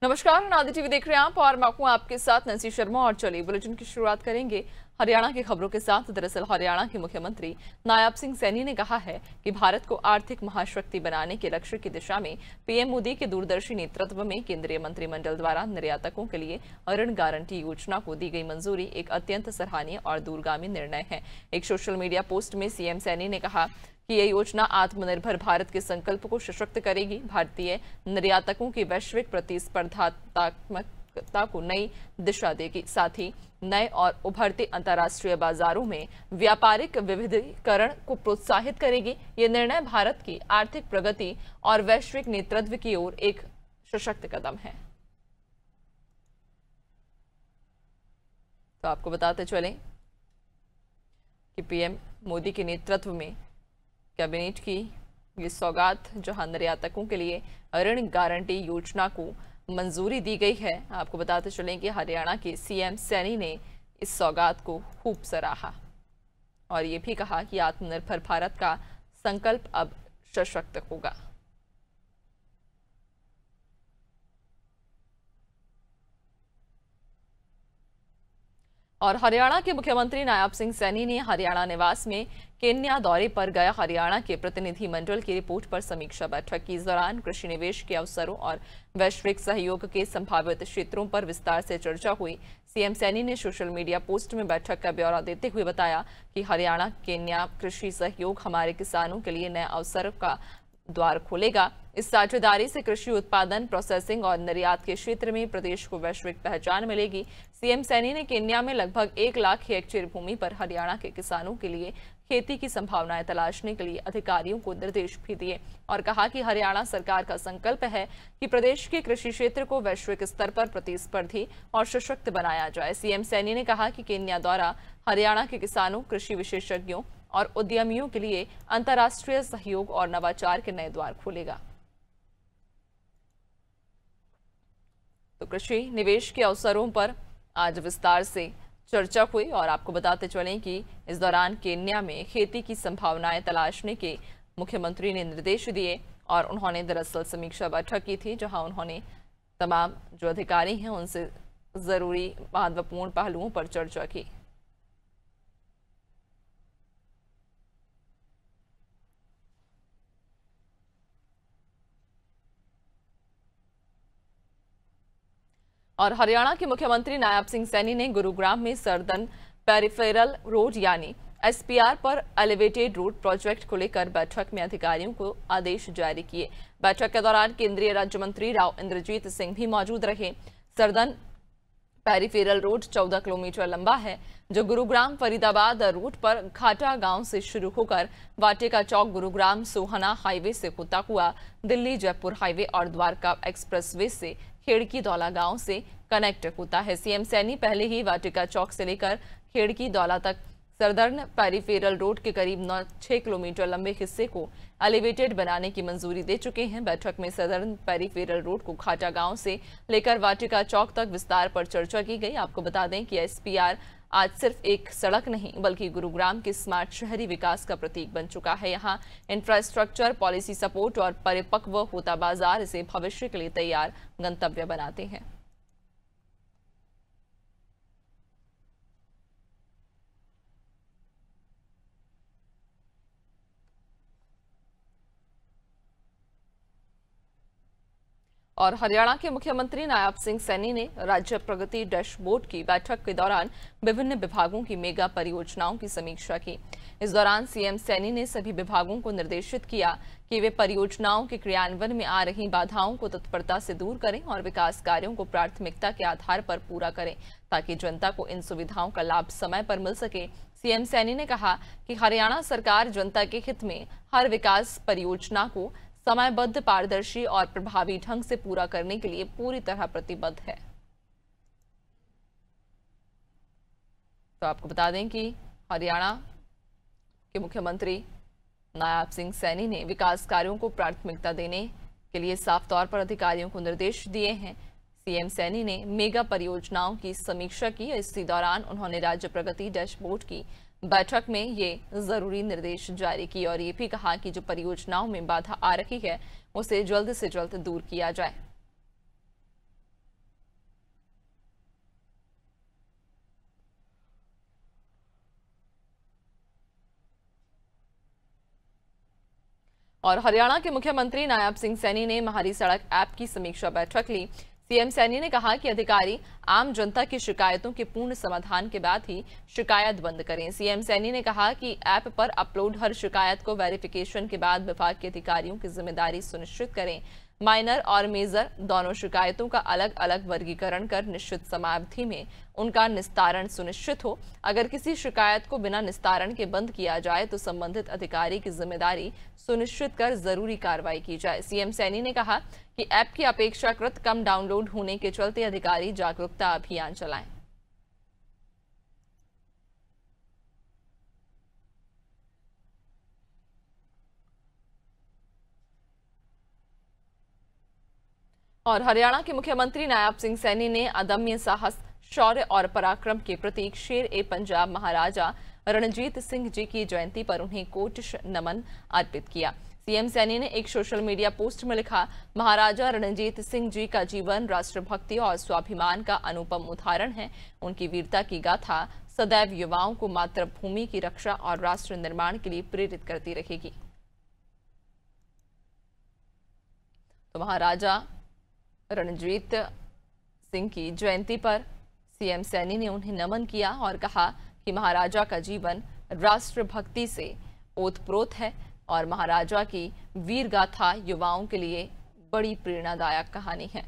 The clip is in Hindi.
नमस्कार, नादी टीवी देख रहे हैं आप और मैं हूं आपके साथ नैन्सी शर्मा। और चलिए बुलेटिन की शुरुआत करेंगे हरियाणा की खबरों के साथ। दरअसल हरियाणा के मुख्यमंत्री नायब सिंह सैनी ने कहा है कि भारत को आर्थिक महाशक्ति बनाने के लक्ष्य की दिशा में पीएम मोदी के दूरदर्शी नेतृत्व में केंद्रीय मंत्रिमंडल द्वारा निर्यातकों के लिए ऋण गारंटी योजना को दी गई मंजूरी एक अत्यंत सराहनीय और दूरगामी निर्णय है। एक सोशल मीडिया पोस्ट में सीएम सैनी ने कहा कि यह योजना आत्मनिर्भर भारत के संकल्प को सशक्त करेगी, भारतीय निर्यातकों की वैश्विक प्रतिस्पर्धात्मकता को नई दिशा देगी, साथ ही नए और उभरते अंतर्राष्ट्रीय बाजारों में व्यापारिक विविधीकरण को प्रोत्साहित करेगी। यह निर्णय भारत की आर्थिक प्रगति और वैश्विक नेतृत्व की ओर एक सशक्त कदम है। तो आपको बताते चलें कि पीएम मोदी के नेतृत्व में कैबिनेट की ये सौगात जहां निर्यातकों के लिए ऋण गारंटी योजना को मंजूरी दी गई है। आपको बताते चलें कि हरियाणा के सीएम सैनी ने इस सौगात को खूब सराहा और ये भी कहा कि आत्मनिर्भर भारत का संकल्प अब सशक्त होगा। और हरियाणा के मुख्यमंत्री नायब सिंह सैनी ने हरियाणा निवास में केन्या दौरे पर गया हरियाणा के प्रतिनिधि मंडल की रिपोर्ट पर समीक्षा बैठक की। इस दौरान कृषि निवेश के अवसरों और वैश्विक सहयोग के संभावित क्षेत्रों पर विस्तार से चर्चा हुई। सीएम सैनी ने सोशल मीडिया पोस्ट में बैठक का ब्यौरा देते हुए बताया कि हरियाणा केन्या कृषि सहयोग हमारे किसानों के लिए नए अवसर का द्वार खोलेगा। इस साझेदारी से कृषि उत्पादन, प्रोसेसिंग और निर्यात के क्षेत्र में प्रदेश को वैश्विक पहचान मिलेगी। सीएम सैनी ने केन्या में लगभग 1 लाख हेक्टेयर भूमि पर हरियाणा के किसानों के लिए खेती की संभावनाएं तलाशने के लिए अधिकारियों को निर्देश भी दिए और कहा कि हरियाणा सरकार का संकल्प है कि प्रदेश के कृषि क्षेत्र को वैश्विक स्तर पर प्रतिस्पर्धी और सशक्त बनाया जाए। सीएम सैनी ने कहा कि केन्या द्वारा हरियाणा के किसानों, कृषि विशेषज्ञों और उद्यमियों के लिए अंतर्राष्ट्रीय सहयोग और नवाचार के नए द्वार खोलेगा। तो कृषि निवेश के अवसरों पर आज विस्तार से चर्चा हुई और आपको बताते चलें कि इस दौरान केन्या में खेती की संभावनाएं तलाशने के मुख्यमंत्री ने निर्देश दिए और उन्होंने दरअसल समीक्षा बैठक की थी, जहां उन्होंने तमाम जो अधिकारी हैं उनसे जरूरी महत्वपूर्ण पहलुओं पर चर्चा की। और हरियाणा के मुख्यमंत्री नायब सिंह सैनी ने गुरुग्राम में सरदन पेरिफेरल रोड यानी एसपीआर पर एलिवेटेड रोड प्रोजेक्ट को लेकर बैठक में अधिकारियों को आदेश जारी किए। बैठक के दौरान केंद्रीय राज्य मंत्री राव इंद्रजीत सिंह भी मौजूद रहे। सरदन पेरिफेरल रोड 14 किलोमीटर लंबा है, जो गुरुग्राम फरीदाबाद रूट पर घाटा गांव से शुरू होकर वाटिका चौक गुरुग्राम सोहना हाईवे से होता हुआ दिल्ली जयपुर हाईवे और द्वारका एक्सप्रेसवे से खेड़की दौला गांव से कनेक्ट होता है। सीएम सैनी पहले ही वाटिका चौक से लेकर खेड़की दौला तक सरदर्न पेरिफेरल रोड के करीब 6 किलोमीटर लंबे हिस्से को एलिवेटेड बनाने की मंजूरी दे चुके हैं। बैठक में सरदर्न पेरिफेरल रोड को घाटा गांव से लेकर वाटिका चौक तक विस्तार पर चर्चा की गई। आपको बता दें कि एसपीआर आज सिर्फ एक सड़क नहीं बल्कि गुरुग्राम के स्मार्ट शहरी विकास का प्रतीक बन चुका है। यहाँ इंफ्रास्ट्रक्चर, पॉलिसी सपोर्ट और परिपक्व होता बाजार इसे भविष्य के लिए तैयार गंतव्य बनाते हैं। और हरियाणा के मुख्यमंत्री नायब सिंह सैनी ने राज्य प्रगति डैशबोर्ड की बैठक के दौरान विभिन्न विभागों की मेगा परियोजनाओं की समीक्षा की। इस दौरान सीएम सैनी ने सभी विभागों को निर्देशित किया कि वे परियोजनाओं के क्रियान्वयन में आ रही बाधाओं को तत्परता से दूर करें और विकास कार्यों को प्राथमिकता के आधार पर पूरा करें, ताकि जनता को इन सुविधाओं का लाभ समय पर मिल सके। सीएम सैनी ने कहा कि हरियाणा सरकार जनता के हित में हर विकास परियोजना को समयबद्ध, पारदर्शी और प्रभावी ढंग से पूरा करने के लिए पूरी तरह प्रतिबद्ध है। तो आपको बता दें कि हरियाणा के मुख्यमंत्री नायब सिंह सैनी ने विकास कार्यों को प्राथमिकता देने के लिए साफ तौर पर अधिकारियों को निर्देश दिए हैं। सीएम सैनी ने मेगा परियोजनाओं की समीक्षा की। इसी दौरान उन्होंने राज्य प्रगति डैशबोर्ड की बैठक में ये जरूरी निर्देश जारी किए और ये भी कहा कि जो परियोजनाओं में बाधा आ रही है उसे जल्द से जल्द दूर किया जाए। और हरियाणा के मुख्यमंत्री नायब सिंह सैनी ने महारी सड़क ऐप की समीक्षा बैठक ली। सीएम सैनी ने कहा कि अधिकारी आम जनता की शिकायतों के पूर्ण समाधान के बाद ही शिकायत बंद करें। सीएम सैनी ने कहा कि ऐप पर अपलोड हर शिकायत को वेरिफिकेशन के बाद विभाग के अधिकारियों की जिम्मेदारी सुनिश्चित करें। माइनर और मेजर दोनों शिकायतों का अलग अलग वर्गीकरण कर निश्चित समयावधि में उनका निस्तारण सुनिश्चित हो। अगर किसी शिकायत को बिना निस्तारण के बंद किया जाए तो संबंधित अधिकारी की जिम्मेदारी सुनिश्चित कर जरूरी कार्रवाई की जाए। सीएम सैनी ने कहा कि ऐप की अपेक्षाकृत कम डाउनलोड होने के चलते अधिकारी जागरूकता अभियान चलाएं। और हरियाणा के मुख्यमंत्री नायब सिंह सैनी ने अदम्य साहस, शौर्य और पराक्रम के प्रतीक शेर-ए-पंजाब महाराजा रणजीत सिंह जी की जयंती पर उन्हें कोटिश नमन अर्पित किया। सीएम सैनी ने एक सोशल मीडिया पोस्ट में लिखा, महाराजा रणजीत सिंह जी का जीवन राष्ट्रभक्ति और स्वाभिमान का अनुपम उदाहरण है। उनकी वीरता की गाथा सदैव युवाओं को मातृभूमि की रक्षा और राष्ट्र निर्माण के लिए प्रेरित करती रहेगी। तो महाराजा रणजीत सिंह की जयंती पर सीएम सैनी ने उन्हें नमन किया और कहा कि महाराजा का जीवन राष्ट्रभक्ति से ओतप्रोत है और महाराजा की वीर गाथा युवाओं के लिए बड़ी प्रेरणादायक कहानी है।